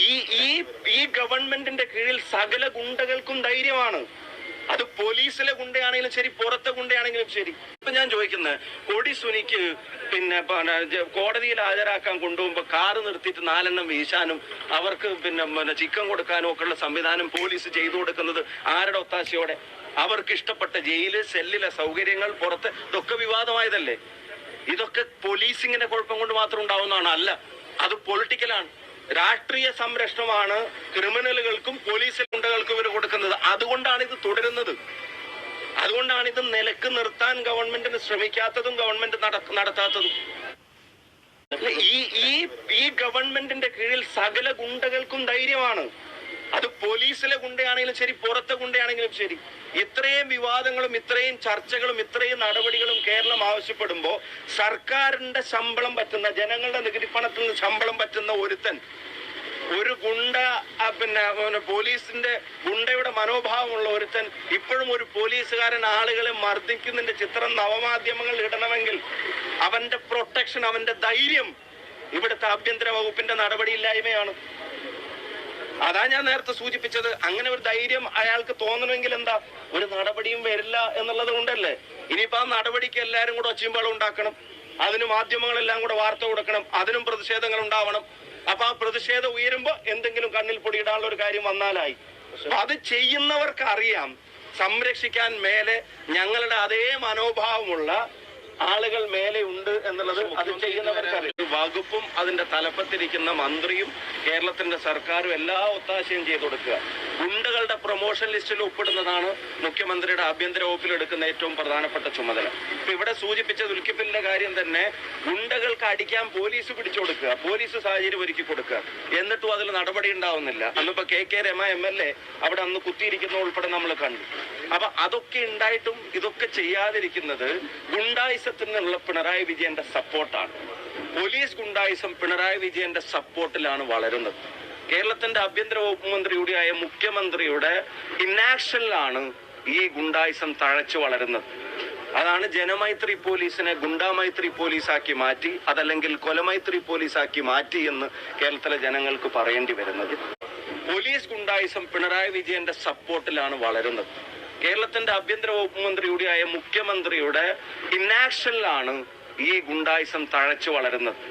ഈ ഈ ഈ ഗവൺമെന്റിന്റെ കീഴിൽ സകല ഗുണ്ടകൾക്കും ധൈര്യമാണ്. അത് പോലീസിലെ ഗുണ്ടയാണെങ്കിലും ശരി, പുറത്തെ ഗുണ്ടയാണെങ്കിലും ശരി. ഇപ്പൊ ഞാൻ ചോദിക്കുന്നത്, കൊടി സുനിക്ക് പിന്നെ കോടതിയിൽ ഹാജരാക്കാൻ കൊണ്ടുപോകുമ്പോ കാറ് നിർത്തിയിട്ട് 4 വീശാനും അവർക്ക് പിന്നെ ചിക്കൻ കൊടുക്കാനും ഒക്കെ ഉള്ള സംവിധാനം പോലീസ് ചെയ്തു കൊടുക്കുന്നത് ആരുടെ ഒത്താശയോടെ? അവർക്ക് ഇഷ്ടപ്പെട്ട ജയില്, സെല്ലിലെ സൗകര്യങ്ങൾ, പുറത്ത് ഇതൊക്കെ വിവാദമായതല്ലേ? ഇതൊക്കെ പോലീസിങ്ങിന്റെ കുഴപ്പം കൊണ്ട് മാത്രം ഉണ്ടാവുന്നതാണ്? അല്ല, അത് പൊളിറ്റിക്കലാണ്. രാഷ്ട്രീയ സംരക്ഷണമാണ് ക്രിമിനലുകൾക്കും പോലീസ് ഗുണ്ടകൾക്കും ഇവർ കൊടുക്കുന്നത്. അതുകൊണ്ടാണ് ഇത് തുടരുന്നത്. അതുകൊണ്ടാണ് ഇത് നിലക്ക് നിർത്താൻ ഗവൺമെന്റിന് ശ്രമിക്കാത്തതും ഗവൺമെന്റ് നടത്താത്തതും. ഈ ഗവൺമെന്റിന്റെ കീഴിൽ സകല ഗുണ്ടകൾക്കും ധൈര്യമാണ്. അത് പോലീസിലെ ഗുണ്ടയാണെങ്കിലും ശരി, പുറത്തെ ഗുണ്ടയാണെങ്കിലും ശരി. ഇത്രയും വിവാദങ്ങളും ഇത്രയും ചർച്ചകളും ഇത്രയും നടപടികളും കേരളം ആവശ്യപ്പെടുമ്പോൾ സർക്കാരിന്റെ ശമ്പളം പറ്റുന്ന, ജനങ്ങളുടെ നികുതി പണത്തിൽ നിന്ന് ശമ്പളം പറ്റുന്ന ഒരു ഗുണ്ട, പിന്നെ പോലീസിന്റെ ഗുണ്ടയുടെ മനോഭാവമുള്ള ഒരുത്തൻ ഇപ്പോഴും ഒരു പോലീസുകാരൻ ആളുകളെ മർദ്ദിക്കുന്നതിന്റെ ചിത്രം നവമാധ്യമങ്ങളിൽ ഇടണമെങ്കിൽ അവന്റെ പ്രൊട്ടക്ഷൻ, അവന്റെ ധൈര്യം ഇവിടുത്തെ ആഭ്യന്തര വകുപ്പിന്റെ നടപടിയില്ലായ്മയാണ്. അതാ ഞാൻ നേരത്തെ സൂചിപ്പിച്ചത്. അങ്ങനെ ഒരു ധൈര്യം അയാൾക്ക് തോന്നണമെങ്കിൽ എന്താ, ഒരു നടപടിയും വരില്ല എന്നുള്ളത് കൊണ്ടല്ലേ. ഇനിയിപ്പോ ആ നടപടിക്ക് എല്ലാരും കൂടെ ഒച്ചയുംബഹളം ഉണ്ടാക്കണം, അതിന് മാധ്യമങ്ങളെല്ലാം കൂടെ വാർത്ത കൊടുക്കണം, അതിനും പ്രതിഷേധങ്ങൾ ഉണ്ടാവണം. അപ്പൊ ആ പ്രതിഷേധം ഉയരുമ്പോ എന്തെങ്കിലും കണ്ണിൽ പൊടിയിടാനുള്ള ഒരു കാര്യം വന്നാലായി. അത് ചെയ്യുന്നവർക്ക് അറിയാം, സംരക്ഷിക്കാൻ മേലെ ഞങ്ങളുടെ അതേ മനോഭാവമുള്ള ആളുകൾ മേലെ ഉണ്ട് എന്നുള്ളത് അത് ചെയ്യുന്നവർക്കറിയാം. വകുപ്പും അതിന്റെ തലപ്പത്തിരിക്കുന്ന മന്ത്രിയും കേരളത്തിന്റെ സർക്കാരും എല്ലാ ഒത്താശയും ചെയ്തു കൊടുക്കുക. ഗുണ്ടകളുടെ പ്രൊമോഷൻ ലിസ്റ്റിൽ ഒപ്പിടുന്നതാണ് മുഖ്യമന്ത്രിയുടെ ആഭ്യന്തര വകുപ്പിൽ എടുക്കുന്ന ഏറ്റവും പ്രധാനപ്പെട്ട ചുമതല. ഇപ്പൊ ഇവിടെ സൂചിപ്പിച്ച ദുൽക്കിഫലിന്റെ കാര്യം തന്നെ, ഗുണ്ടകൾക്ക് അടിക്കാൻ പോലീസ് പിടിച്ചു കൊടുക്കുക, പോലീസ് സാഹചര്യം ഒരുക്കി കൊടുക്കുക, എന്നിട്ടും അതിൽ നടപടി ഉണ്ടാവുന്നില്ല. അന്നിപ്പോ KK രമ MLA അവിടെ അന്ന് കുത്തിയിരിക്കുന്ന ഉൾപ്പെടെ നമ്മൾ കണ്ടു. അപ്പൊ അതൊക്കെ ഉണ്ടായിട്ടും ഇതൊക്കെ ചെയ്യാതിരിക്കുന്നത് ഗുണ്ടായിസത്തിനുള്ള പിണറായി വിജയന്റെ സപ്പോർട്ടാണ്. പോലീസ് ഗുണ്ടായിസം പിണറായി വിജയന്റെ സപ്പോർട്ടിലാണ് വളരുന്നത്. കേരളത്തിന്റെ ആഭ്യന്തര വകുപ്പ് മന്ത്രി കൂടിയായ മുഖ്യമന്ത്രിയുടെ ഇന്നാക്ഷനിലാണ് ഈ ഗുണ്ടായിസം തഴച്ചു വളരുന്നത്. അതാണ് ജനമൈത്രി പോലീസിനെ ഗുണ്ടാമൈത്രി പോലീസാക്കി മാറ്റി, അതല്ലെങ്കിൽ കൊലമൈത്രി പോലീസാക്കി മാറ്റി എന്ന് കേരളത്തിലെ ജനങ്ങൾക്ക് പറയേണ്ടി വരുന്നത്. പോലീസ് ഗുണ്ടായിസം പിണറായി വിജയന്റെ സപ്പോർട്ടിലാണ് വളരുന്നത്. കേരളത്തിന്റെ ആഭ്യന്തര വകുപ്പ് മന്ത്രി കൂടിയായ മുഖ്യമന്ത്രിയുടെ ഇന്നാക്ഷനിലാണ് ഈ ഗുണ്ടായിസം തഴച്ചു വളരുന്നത്.